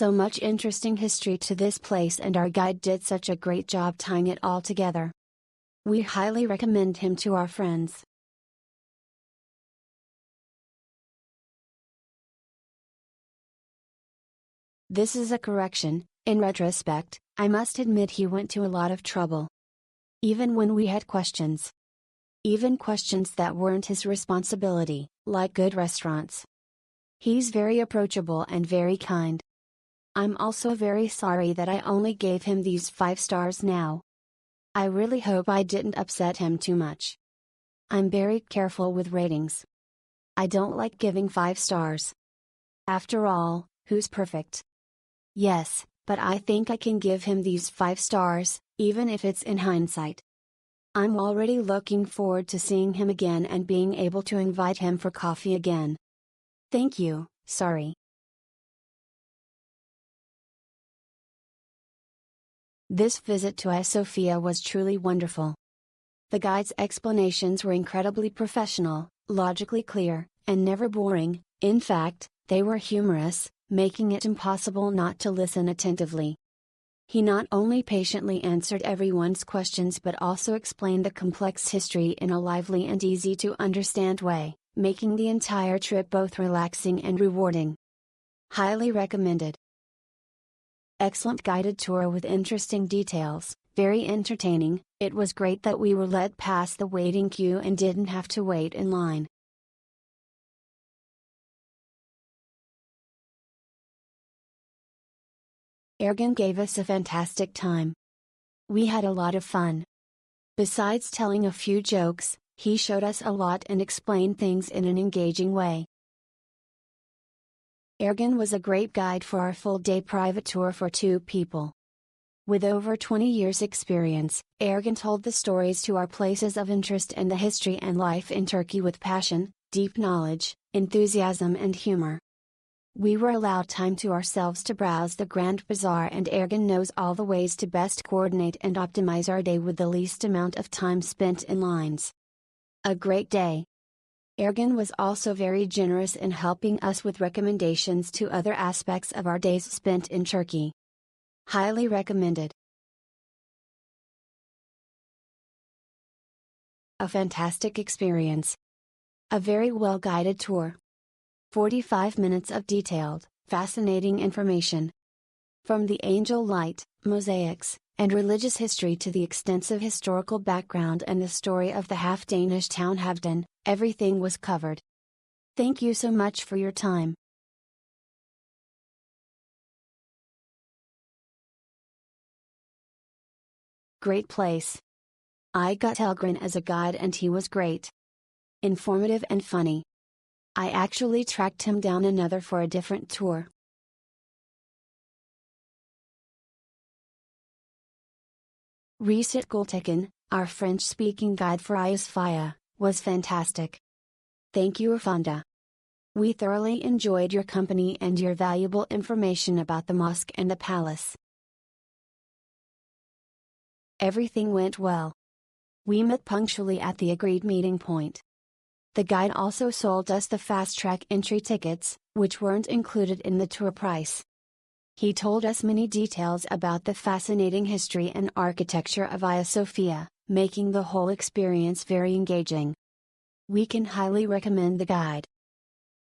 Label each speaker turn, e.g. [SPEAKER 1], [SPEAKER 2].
[SPEAKER 1] so much interesting history to this place and our guide did such a great job tying it all together. We highly recommend him to our friends. This is a correction. In retrospect, I must admit he went to a lot of trouble. Even when we had questions. Even questions that weren't his responsibility, like good restaurants. He's very approachable and very kind. I'm also very sorry that I only gave him these 5 stars now. I really hope I didn't upset him too much. I'm very careful with ratings. I don't like giving 5 stars. After all, who's perfect? Yes, but I think I can give him these 5 stars, even if it's in hindsight. I'm already looking forward to seeing him again and being able to invite him for coffee again. Thank you, sorry. This visit to Ayasofya was truly wonderful. The guide's explanations were incredibly professional, logically clear, and never boring. In fact, they were humorous, making it impossible not to listen attentively. He not only patiently answered everyone's questions but also explained the complex history in a lively and easy to understand way, making the entire trip both relaxing and rewarding. Highly recommended. Excellent guided tour with interesting details, very entertaining. It was great that we were let past the waiting queue and didn't have to wait in line. Ergun gave us a fantastic time. We had a lot of fun. Besides telling a few jokes, he showed us a lot and explained things in an engaging way. Ergun was a great guide for our full-day private tour for 2 people. With over 20 years' experience, Ergun told the stories to our places of interest and the history and life in Turkey with passion, deep knowledge, enthusiasm and humor. We were allowed time to ourselves to browse the Grand Bazaar and Ergun knows all the ways to best coordinate and optimize our day with the least amount of time spent in lines. A great day. Ergun was also very generous in helping us with recommendations to other aspects of our days spent in Turkey. Highly recommended. A fantastic experience. A very well guided tour. 45 minutes of detailed, fascinating information. From the angel light, mosaics, and religious history to the extensive historical background and the story of the half-Danish town Halden, everything was covered. Thank you so much for your time. Great place. I got Elgren as a guide and he was great. Informative and funny. I actually tracked him down another for a different tour. Reset Gultekin, our French-speaking guide for Ayasofya, was fantastic. Thank you Fonda. We thoroughly enjoyed your company and your valuable information about the mosque and the palace. Everything went well. We met punctually at the agreed meeting point. The guide also sold us the fast-track entry tickets, which weren't included in the tour price. He told us many details about the fascinating history and architecture of Ayasofya, making the whole experience very engaging. We can highly recommend the guide.